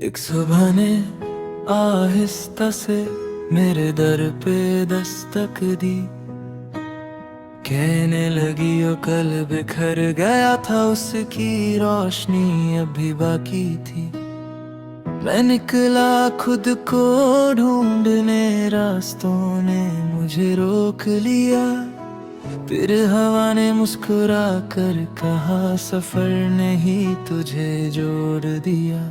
एक सुबह ने आहिस्ता से मेरे दर पे दस्तक दी, कहने लगी ओ कल बिखर गया था उसकी रोशनी अभी बाकी थी। मैं निकला खुद को ढूंढने, रास्तों ने मुझे रोक लिया। फिर हवा ने मुस्कुरा कर कहा, सफर ने ही तुझे जोड़ दिया।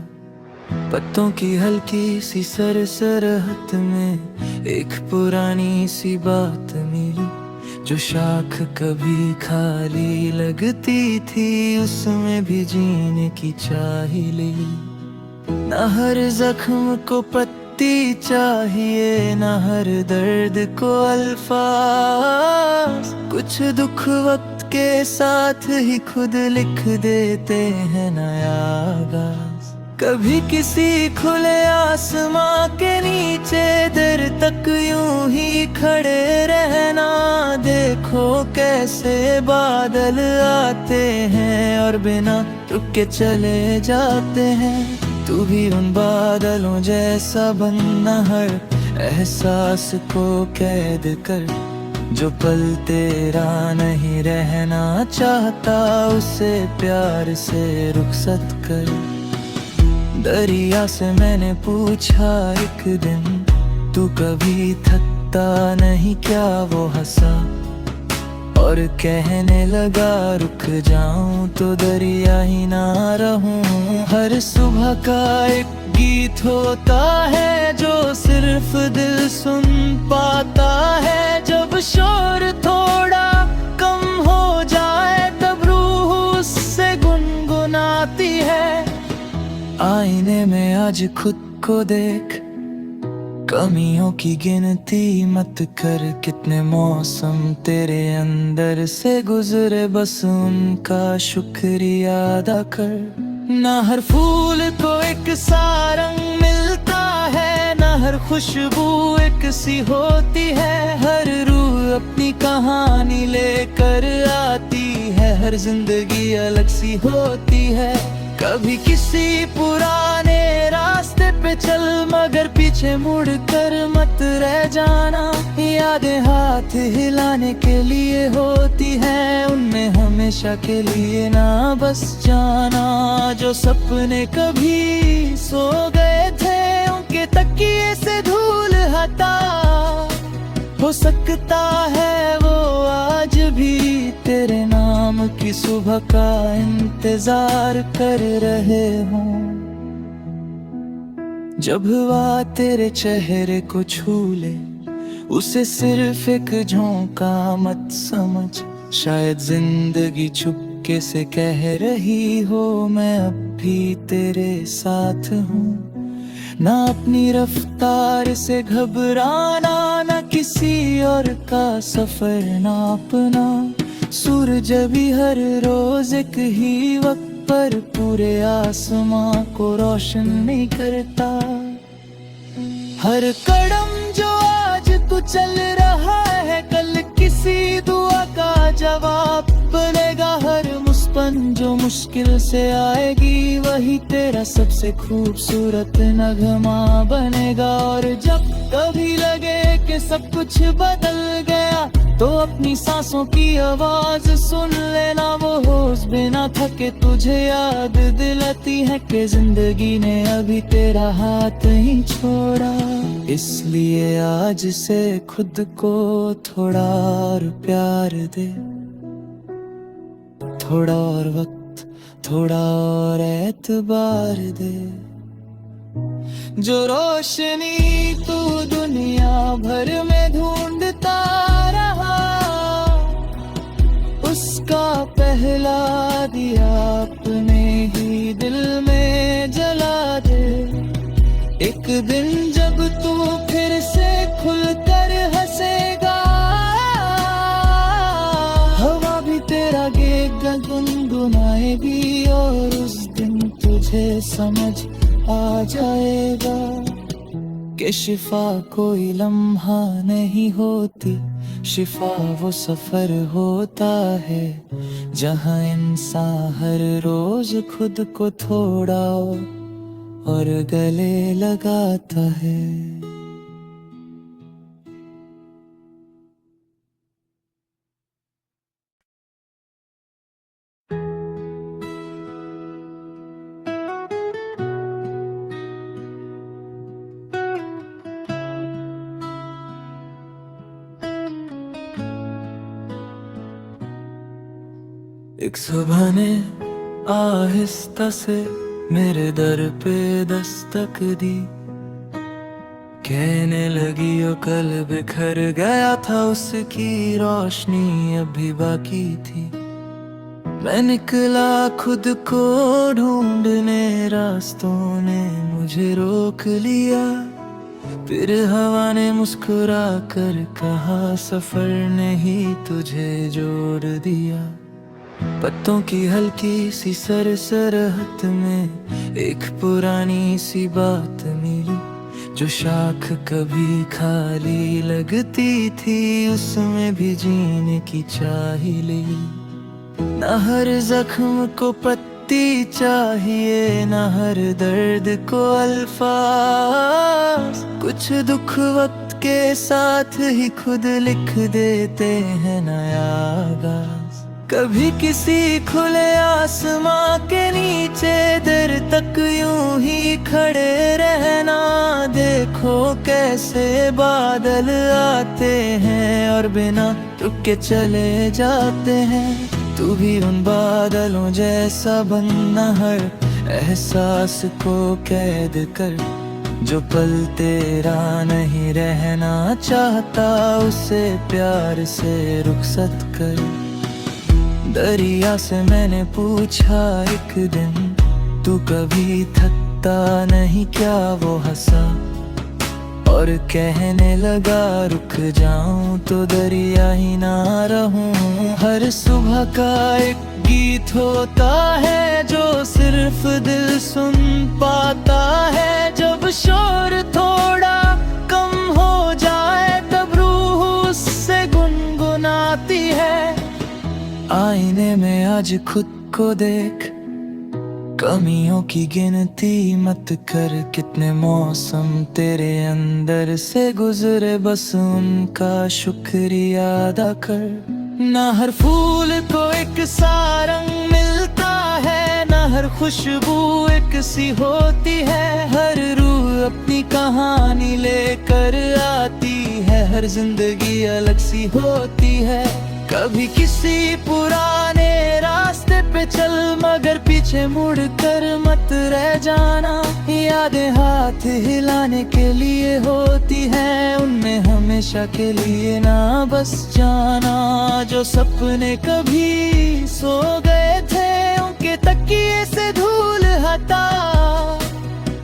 पत्तों की हल्की सी सरसराहट में एक पुरानी सी बात मिली, जो शाख कभी खाली लगती थी उसमें भी जीने की चाह ली। न हर जख्म को पत्ती चाहिए, न हर दर्द को अल्फाज। कुछ दुख वक्त के साथ ही खुद लिख देते हैं नया आगाज। कभी किसी खुले आसमां के नीचे देर तक यूं ही खड़े रहना, देखो कैसे बादल आते हैं और बिना रुके चले जाते हैं। तू भी उन बादलों जैसा बनना, हर एहसास को कैद कर। जो पल तेरा नहीं रहना चाहता, उसे प्यार से रुखसत कर। दरिया से मैंने पूछा एक दिन, तू कभी थकता नहीं क्या? वो हंसा और कहने लगा, रुक जाऊं तो दरिया ही ना रहूं। हर सुबह का एक गीत होता है जो सिर्फ दिल सुन पाता है। जब शोर थोड़ा कम हो जाए तब रूह उससे गुनगुनाती है। आईने में आज खुद को देख, कमियों की गिनती मत कर। कितने मौसम तेरे अंदर से गुजरे, बस उनका शुक्रिया अदा कर। ना हर फूल को एक सा रंग मिलता है, ना हर खुशबू एक सी होती है। हर रूह अपनी कहानी लेकर आती है, हर जिंदगी अलग सी होती है। कभी किसी पुराने रास्ते पे चल, मगर पीछे मुड़ कर मत रह जाना। यादें हाथ हिलाने के लिए होती हैं, उनमें हमेशा के लिए ना बस जाना। जो सपने कभी सो गए थे, उनके तकिए से धूल हटा। हो सकता है वो आज भी तेरे नाम की सुबह का इंतजार कर रहे हों। जब हवा तेरे चेहरे को छू ले, उसे सिर्फ एक झोंका मत समझ। शायद जिंदगी चुपके से कह रही हो, मैं अब भी तेरे साथ हूँ। ना अपनी रफ्तार से घबराना, ना किसी और का सफर नापना। सूरज भी हर रोज एक ही वक्त पर पूरे आसमां को रोशन नहीं करता। हर कदम जो आज तू चल रहा है, कल किसी दुआ का जवाब बनेगा। हर मुस्कान जो मुश्किल से आएगी, वही तेरा सबसे खूबसूरत नगमा बनेगा। और जब कभी लगे कि सब कुछ बदल गया, तो अपनी सांसों की आवाज सुन लेना। वो होश बिना थके तुझे याद दिलाती है कि जिंदगी ने अभी तेरा हाथ नहीं छोड़ा। इसलिए आज से खुद को थोड़ा और प्यार दे, थोड़ा और वक्त, थोड़ा और एतबार दे। जो रोशनी तू दुनिया भर में ढूंढता रहा, उसका पहला दिया अपने ही दिल में जला दे। एक दिन जब तू फिर से खुलकर हंसेगा, हवा भी तेरा गेगा गुनगुनाएगी। और उस दिन तुझे समझ आ जाएगा कि शिफा कोई लम्हा नहीं होती, शिफा वो सफर होता है जहाँ इंसान हर रोज खुद को थोड़ा और गले लगाता है। एक सुबह ने आहिस्ता से मेरे दर पे दस्तक दी, कहने लगी ओ कल बिखर गया था उसकी रोशनी अभी बाकी थी। मैं निकला खुद को ढूंढने, रास्तों ने मुझे रोक लिया। फिर हवा ने मुस्कुरा कर कहा सफर ने ही तुझे जोड़ दिया। पत्तों की हल्की सी सरसराहट में एक पुरानी सी बात मिली, जो शाख कभी खाली लगती थी उसमें भी जीने की चाह ली। न हर जख्म को पत्ती चाहिए, न हर दर्द को अल्फाज। कुछ दुख वक्त के साथ ही खुद लिख देते हैं नया आगाज। कभी किसी खुले आसमां के नीचे देर तक यूं ही खड़े रहना, देखो कैसे बादल आते हैं और बिना रुके चले जाते हैं। तू भी उन बादलों जैसा बनना, हर एहसास को कैद कर। जो पल तेरा नहीं रहना चाहता उसे प्यार से रुखसत कर। दरिया से मैंने पूछा एक दिन, तू कभी थकता नहीं क्या? वो हंसा और कहने लगा रुक जाऊं तो दरिया ही ना रहूं। हर सुबह का एक गीत होता है जो सिर्फ दिल सुन पाता है। जब शोर थोड़ा कम हो जाए तब रूह उससे गुनगुनाती है। आईने में आज खुद को देख, कमियों की गिनती मत कर। कितने मौसम तेरे अंदर से गुजरे, बस उनका शुक्रिया अदा कर। ना हर फूल को एक सा रंग मिलता है, ना हर खुशबू एक सी होती है। हर रूह अपनी कहानी लेकर आती है, हर जिंदगी अलग सी होती है। कभी किसी पुराने रास्ते पे चल, मगर पीछे मुड़ कर मत रह जाना। यादें हाथ हिलाने के लिए होती हैं, उनमें हमेशा के लिए ना बस जाना। जो सपने कभी सो गए थे उनके तकिए से धूल हटा,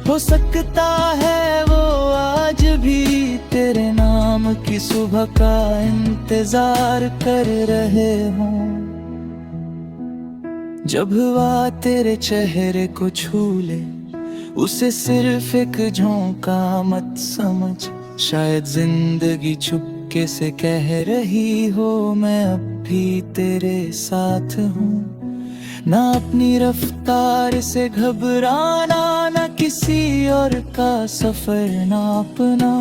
हो सकता है वो आज भी तेरे नाम की सुबह का इंतजार कर रहे हों। जब हवा तेरे चेहरे को छू ले, उसे सिर्फ एक झोंका मत समझ। शायद जिंदगी चुपके से कह रही हो मैं अब भी तेरे साथ हूँ। ना अपनी रफ्तार से घबराना, ना किसी और का सफर नापना।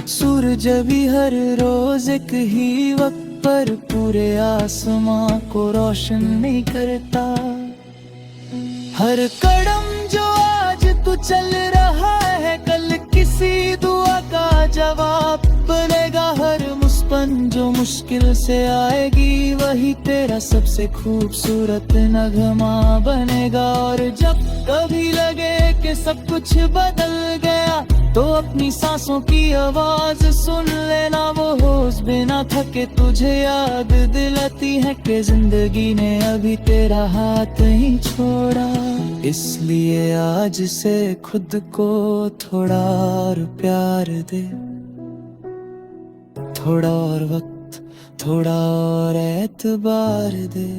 सूरज भी हर रोज एक ही वक्त पर पूरे आसमां को रोशन नहीं करता। हर कदम जो आज तू चल रहा है, कल किसी दुआ का जवाब बनेगा। हर मुस्कान जो मुश्किल से आएगी, वही तेरा सबसे खूबसूरत नगमा बनेगा। और जब कभी लगे कि सब कुछ बदल गया, तो अपनी सांसों की आवाज सुन लेना। वो होश बिना थके तुझे याद दिलाती है कि जिंदगी ने अभी तेरा हाथ नहीं छोड़ा। इसलिए आज से खुद को थोड़ा और प्यार दे, थोड़ा और वक्त, थोड़ा और एतबार दे।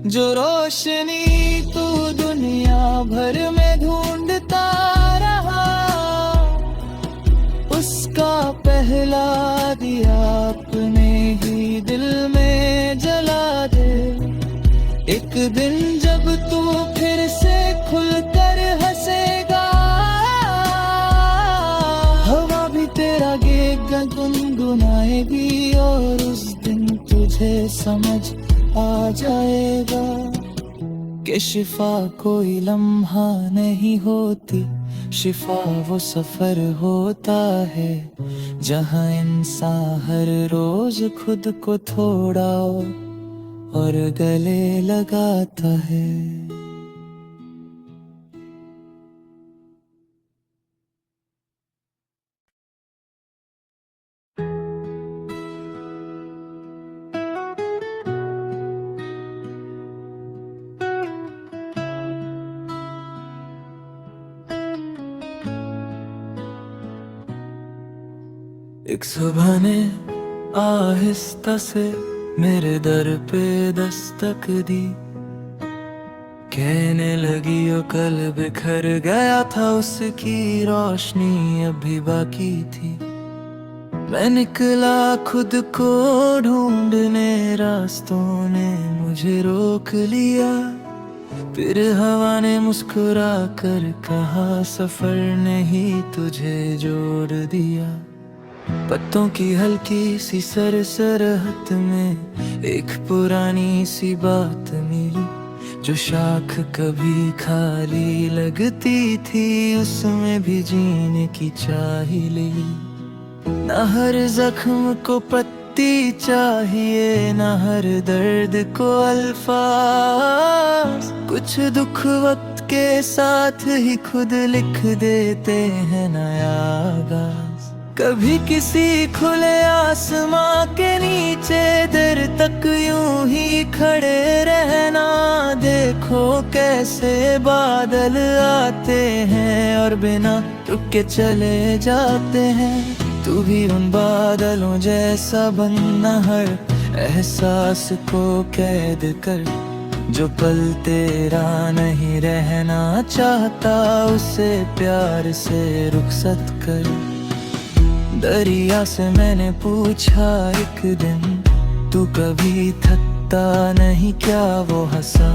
जो रोशनी तू दुनिया भर में ढूंढता रहा, उसका पहला दिया अपने ही दिल में जला दे। एक दिन जब तू फिर से खुलकर हंसे जाएगी और उस दिन तुझे समझ आ जाएगा कि शिफा कोई लम्हा नहीं होती, शिफा वो सफर होता है जहाँ इंसान हर रोज खुद को थोड़ा और गले लगाता है। एक सुबह ने आहिस्ता से मेरे दर पे दस्तक दी, कहने लगी ओ कल बिखर गया था उसकी रोशनी अभी बाकी थी। मैं निकला खुद को ढूंढने, रास्तों ने मुझे रोक लिया, फिर हवा ने मुस्कुरा कर कहा सफर ने ही तुझे जोड़ दिया। पत्तों की हल्की सी सरसराहट में एक पुरानी सी बात मिली, जो शाख कभी खाली लगती थी उसमें भी जीने की चाह ली। न हर जख्म को पत्ती चाहिए, न हर दर्द को अल्फाज, कुछ दुख वक्त के साथ ही खुद लिख देते हैं नया आगाज। कभी किसी खुले आसमां के नीचे देर तक यूं ही खड़े रहना, देखो कैसे बादल आते हैं और बिना रुके चले जाते हैं। तू भी उन बादलों जैसा बनना, हर एहसास को कैद कर, जो पल तेरा नहीं रहना चाहता उसे प्यार से रुखसत कर। दरिया से मैंने पूछा एक दिन, तू कभी थकता नहीं क्या? वो हंसा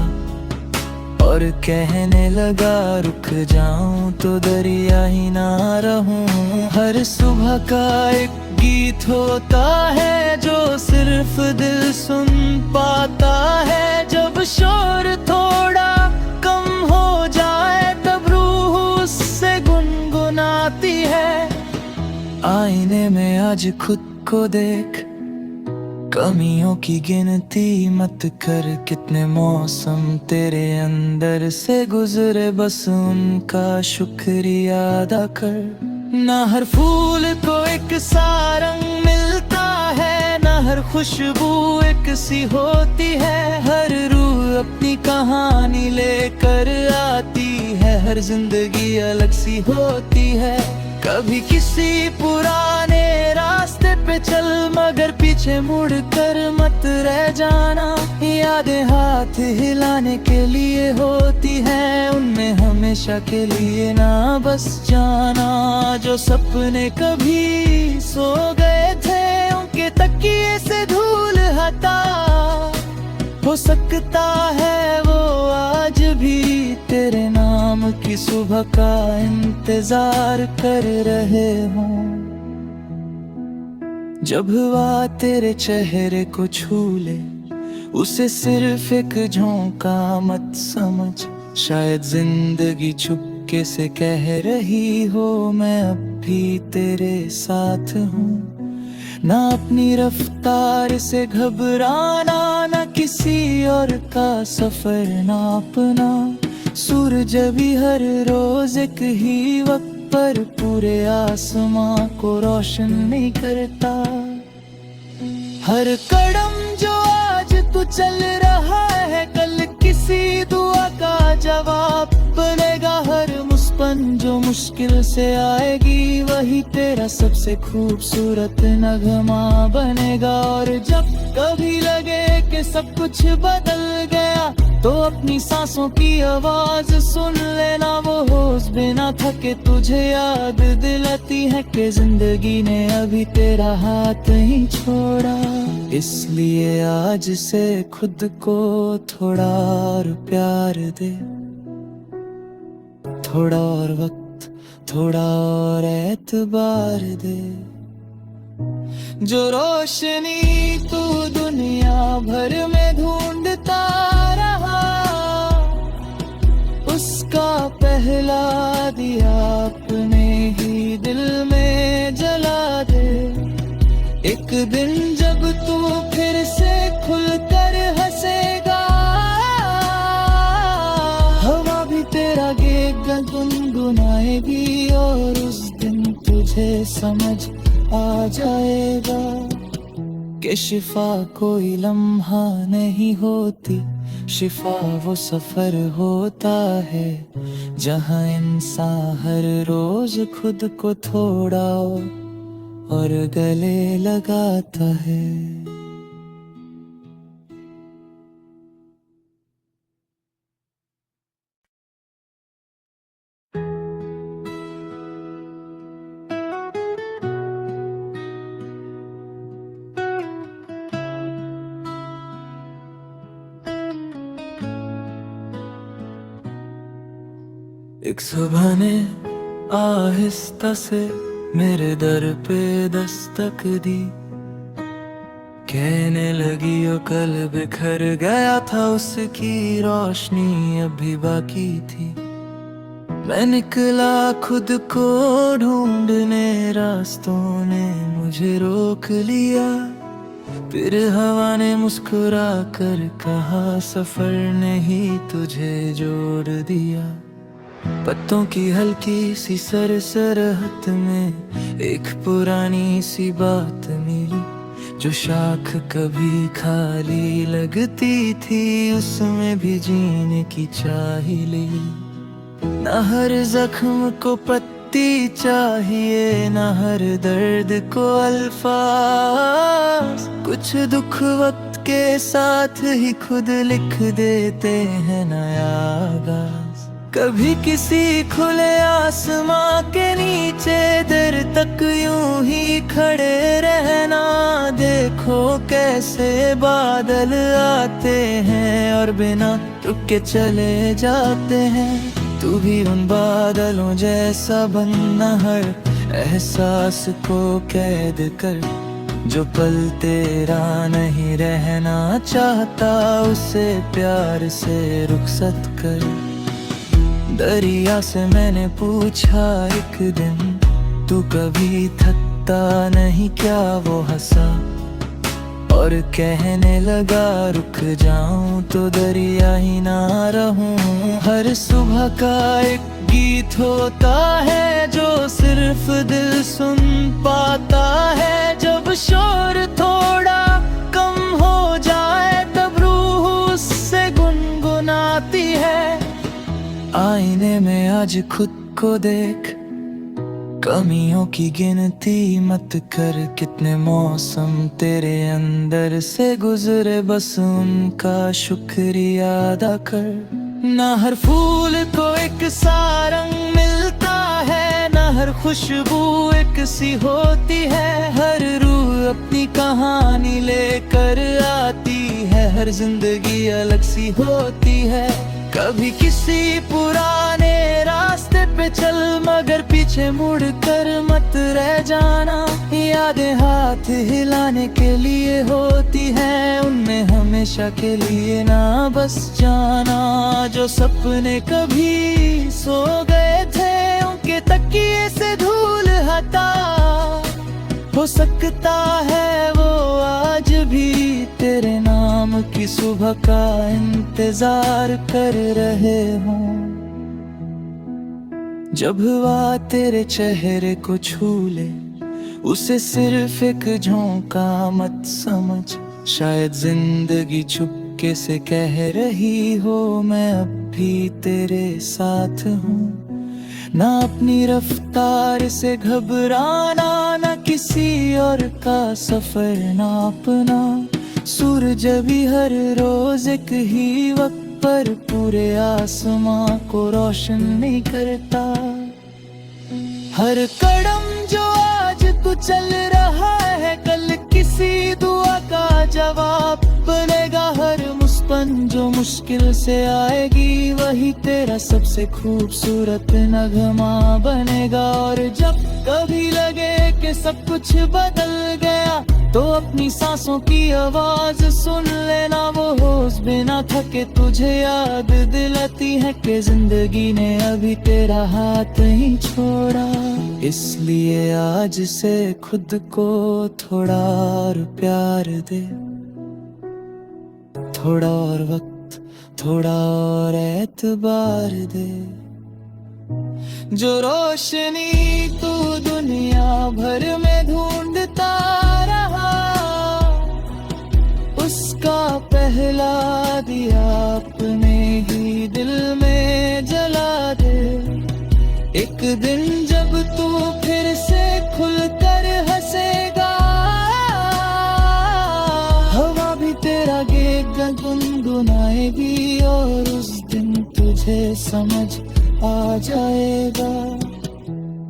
और कहने लगा रुक जाऊं तो दरिया ही ना रहूं। हर सुबह का एक गीत होता है जो सिर्फ दिल सुन पाता है, जब शोर थोड़ा कम हो जाए तब रूह उससे गुनगुनाती है। आईने में आज खुद को देख, कमियों की गिनती मत कर, कितने मौसम तेरे अंदर से गुजरे बस उनका शुक्रिया अदा कर। ना हर फूल को एक सा रंग मिलता है, ना हर खुशबू एक सी होती है, हर रूह अपनी कहानी लेकर आती है, हर जिंदगी अलग सी होती है। कभी किसी पुराने रास्ते पे चल मगर पीछे मुड़ कर मत रह जाना, यादें हाथ हिलाने के लिए होती हैं, उनमें हमेशा के लिए ना बस जाना। जो सपने कभी सो गए थे उनके तकिए से धूल हटा, हो सकता है वो आज भी तेरे नाम की सुबह का इंतजार कर रहे हों। जब हवा तेरे चेहरे को छू ले, उसे सिर्फ एक झोंका मत समझ, शायद जिंदगी चुपके से कह रही हो मैं अब भी तेरे साथ हूँ। ना अपनी रफ्तार से घबराना, ना किसी और का सफर नापना, सूरज भी हर रोज एक ही वक्त पर पूरे आसमां को रोशन नहीं करता। हर कदम जो आज तू चल रहा है कल किसी दुआ का जवाब बनेगा, हर मुस्कान जो मुश्किल से आएगी वही तेरा सबसे खूबसूरत नगमा बनेगा। और जब कभी लगे कि सब कुछ बदल गया तो अपनी सांसों की आवाज सुन लेना, वो होश बिना थके तुझे याद दिलाती है कि जिंदगी ने अभी तेरा हाथ नहीं छोड़ा। इसलिए आज से खुद को थोड़ा और प्यार दे, थोड़ा और वक्त, थोड़ा और एतबार दे। जो रोशनी तू दुनिया भर में ढूंढता रहा, उसका पहला दिया अपने ही दिल में जला दे। एक दिन जब तू फिर से खुलकर हंसेगा, हवा भी तेरा गीत गुनगुनाएगी और उस दिन तुझे समझ आ जाएगा कि शिफा कोई लम्हा नहीं होती, शिफा वो सफर होता है जहाँ इंसान हर रोज खुद को थोड़ा और गले लगाता है। एक सुबह ने आहिस्ता से मेरे दर पे दस्तक दी, कहने लगी ओ कल बिखर गया था उसकी रोशनी अभी बाकी थी। मैं निकला खुद को ढूंढने, रास्तों ने मुझे रोक लिया, फिर हवा ने मुस्कुरा कर कहा सफर ने ही तुझे जोड़ दिया। पत्तों की हल्की सी सरसराहट में एक पुरानी सी बात मिली, जो शाख कभी खाली लगती थी उसमें भी जीने की चाह ली। न हर जख्म को पत्ती चाहिए, न हर दर्द को अल्फाज, कुछ दुख वक्त के साथ ही खुद लिख देते हैं नया आगाज। कभी किसी खुले आसमां के नीचे देर तक यूं ही खड़े रहना, देखो कैसे बादल आते हैं और बिना रुके चले जाते हैं। तू भी उन बादलों जैसा बनना, हर एहसास को कैद कर, जो पल तेरा नहीं रहना चाहता उसे प्यार से रुखसत कर। दरिया से मैंने पूछा एक दिन, तू कभी थकता नहीं क्या? वो हंसा और कहने लगा रुक जाऊं तो दरिया ही ना रहूं। हर सुबह का एक गीत होता है जो सिर्फ दिल सुन पाता है, जब शोर थोड़ा कम हो जाए तब रूह उससे गुनगुनाती है। आईने में आज खुद को देख, कमियों की गिनती मत कर, कितने मौसम तेरे अंदर से गुजरे बस उनका शुक्रिया अदा कर। ना हर फूल को एक सा रंग मिलता है, ना हर खुशबू एक सी होती है, हर रूह अपनी कहानी लेकर आती है, हर जिंदगी अलग सी होती है। कभी किसी पुराने रास्ते पे चल मगर पीछे मुड़ कर मत रह जाना, यादें हाथ हिलाने के लिए होती हैं, उनमें हमेशा के लिए ना बस जाना। जो सपने कभी सो गए थे उनके तकिए से धूल हटा, हो सकता है वो आज भी तेरे नाम की सुबह का इंतजार कर रहे हों। जब हवा तेरे चेहरे को छू ले, उसे सिर्फ एक झोंका मत समझ, शायद जिंदगी चुपके से कह रही हो मैं अब भी तेरे साथ हूँ। ना अपनी रफ्तार से घबराना, ना किसी और का सफर नापना, सूरज भी हर रोज एक ही वक्त पर पूरे आसमां को रोशन नहीं करता। हर कदम जो आज तू चल रहा है कल किसी दुआ का जवाब बनेगा, हर मुस्कान जो मुश्किल से आएगी वही तेरा सबसे खूबसूरत नगमा बनेगा। और जब कभी लगे कि सब कुछ बदल गया, तो अपनी सांसों की आवाज सुन लेना, वो होश बिना थके तुझे याद दिलाती है कि जिंदगी ने अभी तेरा हाथ नहीं छोड़ा। इसलिए आज से खुद को थोड़ा और प्यार दे, थोड़ा और वक्त, थोड़ा और एतबार दे। जो रोशनी तू दुनिया भर में ढूंढता रहा, उसका पहला दिया अपने ही दिल में जला दे। एक दिन जब तू फिर से खुलकर हंसेगा, हवा भी तेरा गेगा गुनगुनाएगी, और उस दिन तुझे समझ आ जाएगा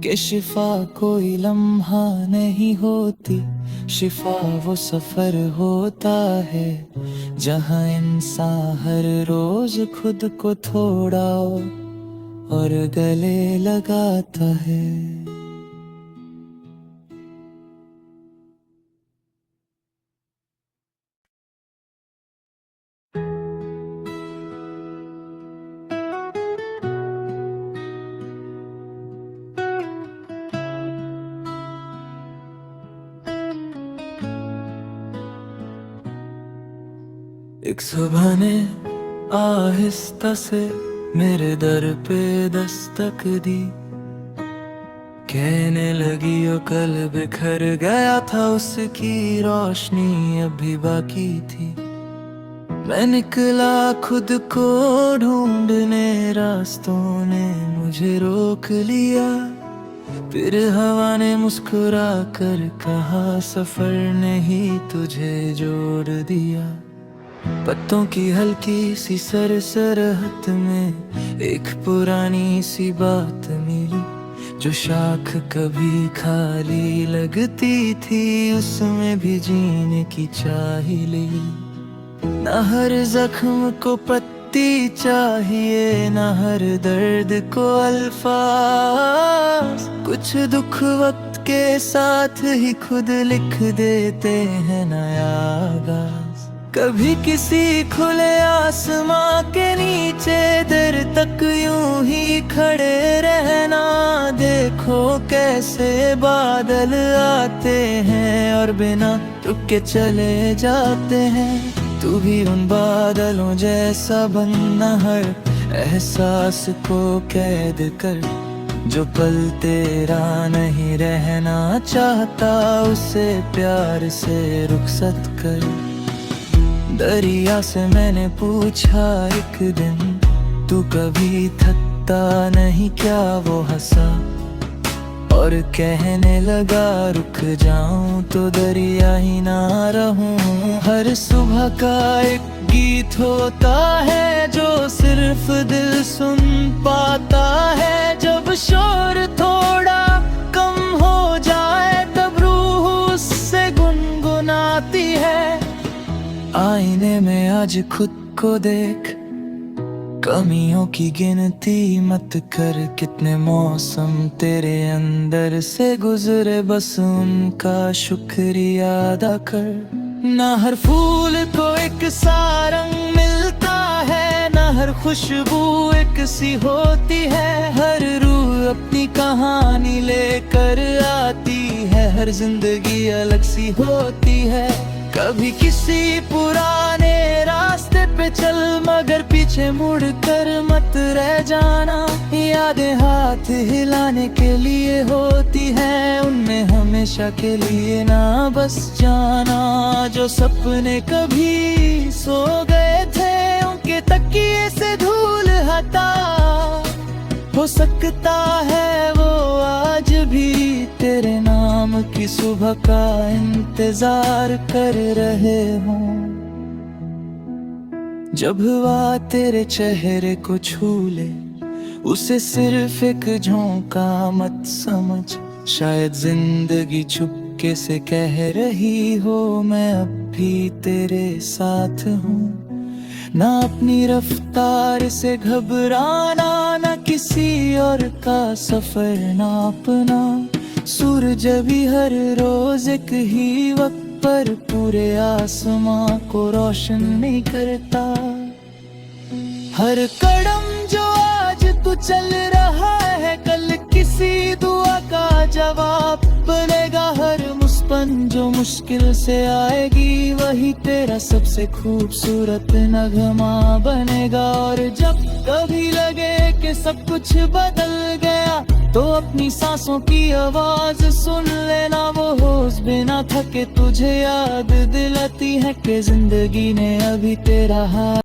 कि शिफा कोई लम्हा नहीं होती, शिफा वो सफर होता है जहाँ इंसान हर रोज खुद को थोड़ा और गले लगाता है। एक सुबह ने आहिस्ता से मेरे दर पे दस्तक दी, कहने लगी ओ कल बिखर गया था, उसकी रोशनी अभी बाकी थी। मैं निकला खुद को ढूंढने, रास्तों ने मुझे रोक लिया, फिर हवा ने मुस्कुरा कर कहा सफर ने ही तुझे जोड़ दिया। पत्तों की हल्की सी सरसराहट में एक पुरानी सी बात मिली, जो शाख कभी खाली लगती थी उसमें भी जीने की चाह ली। न हर जख्म को पत्ती चाहिए, न हर दर्द को अल्फाज, कुछ दुख वक्त के साथ ही खुद लिख देते हैं नया आगाज। कभी किसी खुले आसमां के नीचे देर तक यूं ही खड़े रहना, देखो कैसे बादल आते हैं और बिना रुके चले जाते हैं। तू भी उन बादलों जैसा बनना, हर एहसास को कैद कर, जो पल तेरा नहीं रहना चाहता उसे प्यार से रुखसत कर। दरिया से मैंने पूछा एक दिन, तू कभी थकता नहीं क्या? वो हंसा और कहने लगा रुक जाऊं तो दरिया ही ना रहूं। हर सुबह का एक गीत होता है जो सिर्फ दिल सुन पाता है, जब शोर थोड़ा कम हो जाए तब रूह उससे गुनगुनाती है। आईने में आज खुद को देख, कमियों की गिनती मत कर, कितने मौसम तेरे अंदर से गुजरे बस उनका शुक्रिया अदा कर। ना हर फूल को एक सा रंग मिलता है, ना हर खुशबू एक सी होती है, हर रूह अपनी कहानी लेकर आती है, हर जिंदगी अलग सी होती है। कभी किसी पुराने रास्ते पे चल मगर पीछे मुड़ कर मत रह जाना, यादें हाथ हिलाने के लिए होती है, उनमें हमेशा के लिए ना बस जाना। जो सपने कभी सो गए थे उनके तकिए से धूल हटा, हो सकता है वो आज भी तेरे नाम की सुबह का इंतजार कर रहे हों। जब हवा तेरे चेहरे को छू ले उसे सिर्फ एक झोंका मत समझ, शायद जिंदगी चुपके से कह रही हो मैं अब भी तेरे साथ हूँ। ना अपनी रफ्तार से घबराना, ना किसी और का सफर ना अपना, सूरज भी हर रोज एक ही वक्त पर पूरे आसमां को रोशन नहीं करता। हर कदम जो आज तू चल रहा है, कल किसी दुआ का जवाब बनेगा। हर मुस्कान जो मुश्किल से आएगी, वही तेरा सबसे खूबसूरत नगमा बनेगा। और जब कभी लगे कि सब कुछ बदल गया, तो अपनी सांसों की आवाज सुन लेना। वो होश बिना थके तुझे याद दिलाती है कि जिंदगी ने अभी तेरा हाथ